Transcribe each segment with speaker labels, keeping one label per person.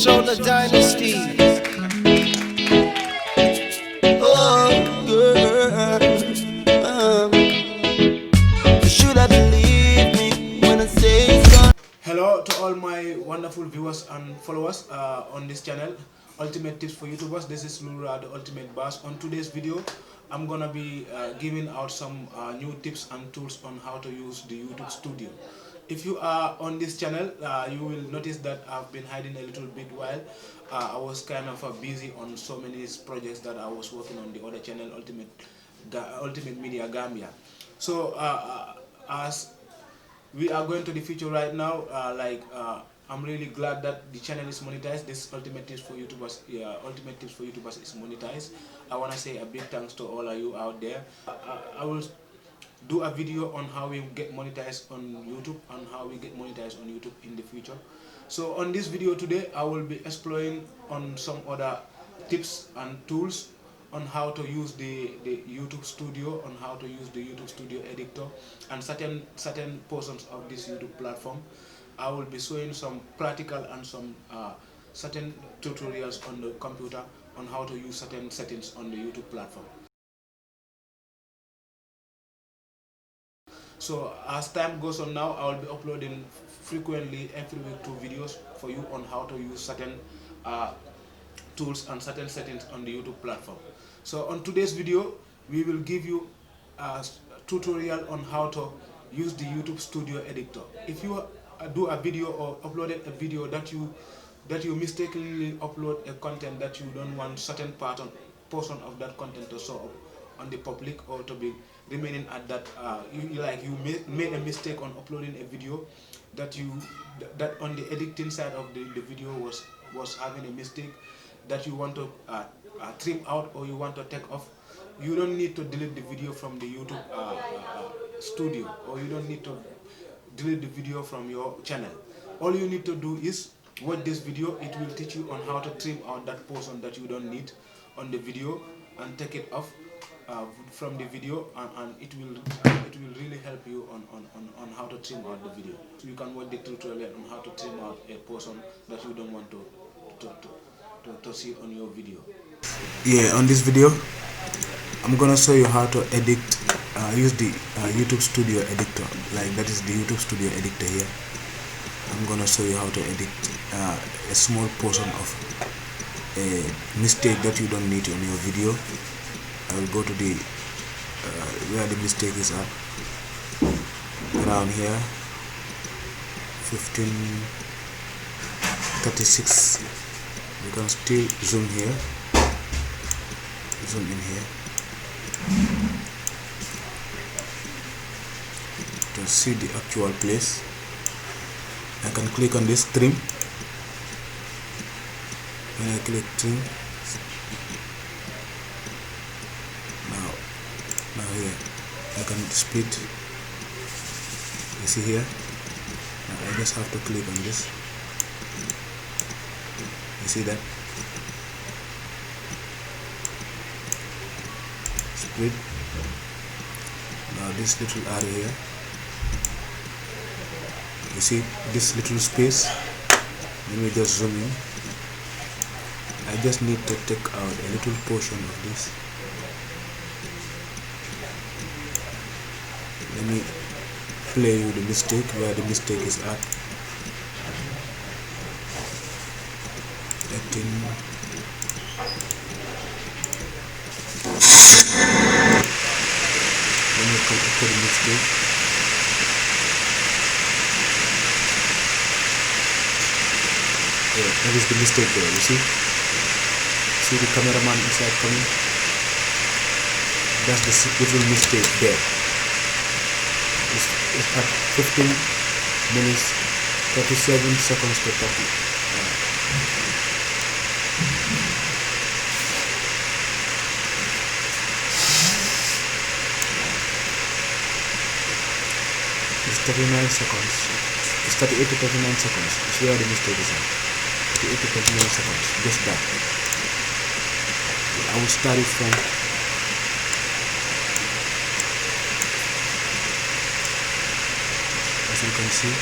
Speaker 1: show the dynasty. Oh, girl, should I believe me when I say so?
Speaker 2: Hello to all my wonderful viewers and followers on this channel, Ultimate Tips for YouTubers. This is Lura, the Ultimate Boss. On today's video, I'm gonna be giving out some new tips and tools on how to use the YouTube Studio. If you are on this channel, you will notice that I've been hiding a little bit while I was kind of busy on so many projects that I was working on the other channel, Ultimatemediagambia. So as we are going to the future right now, I'm really glad that the channel is monetized. This Ultimate Tips for YouTubers, Ultimate Tips for YouTubers is monetized. I want to say a big thanks to all of you out there. I will do a video on how we get monetized on YouTube and how we get monetized on YouTube in the future. So on this video today, I will be exploring on some other tips and tools on how to use the YouTube Studio, on how to use the YouTube Studio editor and certain portions of this YouTube platform. I will be showing some practical and some certain tutorials on the computer on how to use certain settings on the YouTube platform. So as time goes on now, I will be uploading frequently every week 2 videos for you on how to use certain tools and certain settings on the YouTube platform. So on today's video, we will give you a tutorial on how to use the YouTube Studio editor. If you do a video or uploaded a video that you mistakenly upload a content that you don't want certain portion of that content to show up on the public or to be remaining at that, you made a mistake on uploading a video that on the editing side of the video was having a mistake that you want to trim out or you want to take off. You don't need to delete the video from the YouTube Studio, or you don't need to delete the video from your channel. All you need to do is watch this video. It will teach you on how to trim out that portion that you don't need on the video and take it off from the video, and it will really help you on how to trim out the video. So you can watch the tutorial on how to trim out a portion that you don't want to see on your video.
Speaker 3: Yeah, on this video I'm gonna show you how to edit, use the YouTube Studio editor. Like, that is the YouTube Studio editor here. I'm gonna show you how to edit a small portion of a mistake that you don't need on your video. I will go to the where the mistake is at, around here, 1536. You can still zoom here, zoom in here to see the actual place. I can click on this trim. When I click trim, now here I can split. You see here, now I just have to click on this. You see that? Split. Now this little area here, you see this little space. Let me just zoom in. I just need to take out a little portion of this. Let me play you the mistake, where the mistake is at. Let me put the mistake. Yeah, that is the mistake there, you see? See the cameraman inside coming? That's the little mistake there. It's at 15 minutes 37 seconds to 30. It's 39 seconds. It's 38 to 39 seconds. It's where the mistake is at. 38 to 39 seconds. Just that. I will start it from as you can see.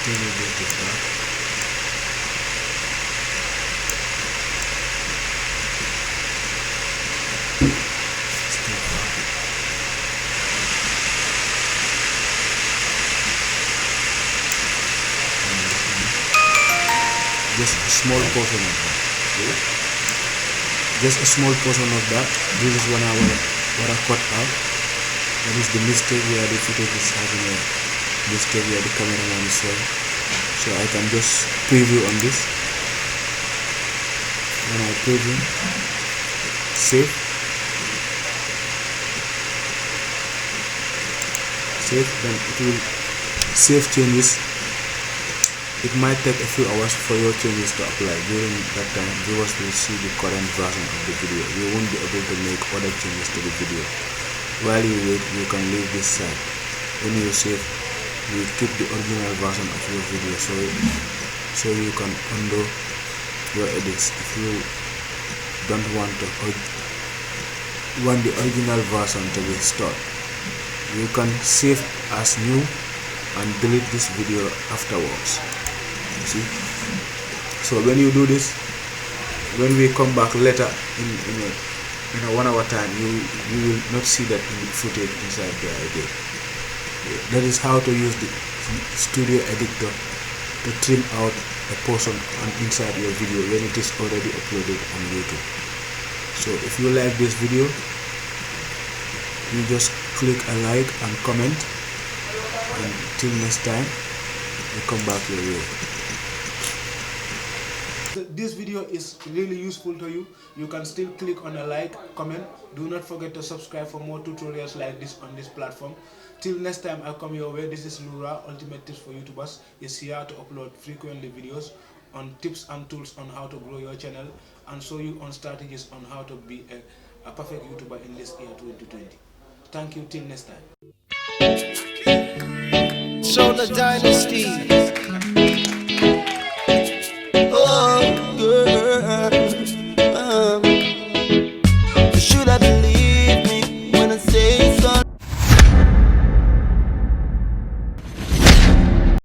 Speaker 3: Still a bit of that. Still far. Just a small portion of that. Just a small portion of that. This is what I cut out. That is the mistake where the footage is having a mistake where the cameraman is showing. So I can just preview on this. When I preview, save, then it will save changes. It might take a few hours for your changes to apply. During that time, viewers will see the current version of the video. You won't be able to make other changes to the video. While you wait, you can leave this side. When you save, you keep the original version of your video, so you can undo your edits. If you don't want the original version to be stored, you can save as new and delete this video afterwards. See, so when you do this, when we come back later in a 1 hour time, you will not see that footage inside there again. That is how to use the studio editor to trim out a portion inside your video when it is already uploaded on YouTube. So if you like this video, you just click a like and comment, and till next time, we come back your way.
Speaker 2: This video is really useful to you. You can still click on a like, comment. Do not forget to subscribe for more tutorials like this on this platform. Till next time I come your way, this is Lura, Ultimate Tips for YouTubers. Is here to upload frequently videos on tips and tools on how to grow your channel and show you on strategies on how to be a perfect YouTuber in this year 2020. Thank you, till next time.
Speaker 1: Show the dynasty.